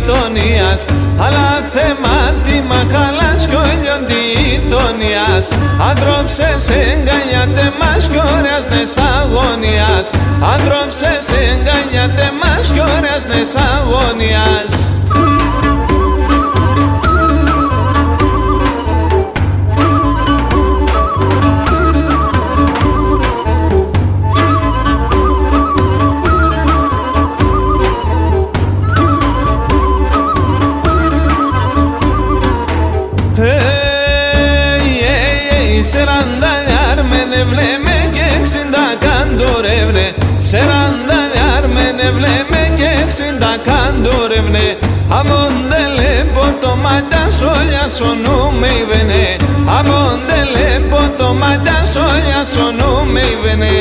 γειτονίας, αλλά θέμα τι μαχαλάς κι ο γειτονίας. Άνθρωψες εγκανιάτε μας κι ωραίας νες αγωνίας, άνθρωψες εγκανιάτε μας κι ωραίας νες αγωνίας. Βλέμε και 60 καντορεύνε, 40 διάρμενε βλέμε και 60 καντορεύνε. Αμόντελε ποτό μαντά σόλια σονούμε ιβενε, αμόντελε ποτό μαντά σόλια σονούμε ιβενε.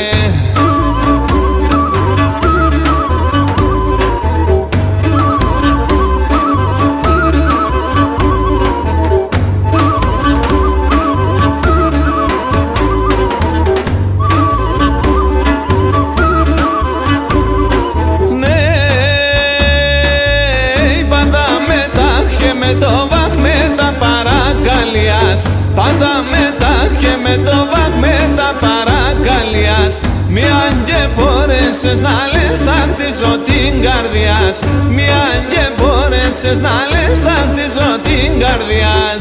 Με το βαχ με τα παρακαλιάς, πάντα μετά και με το βαχ με τα παρακαλιάς. Μιαν και μπορέσες να λες θα χτίσω την καρδιάς, μιαν και μπορέσες να λες θα χτίσω την καρδιάς.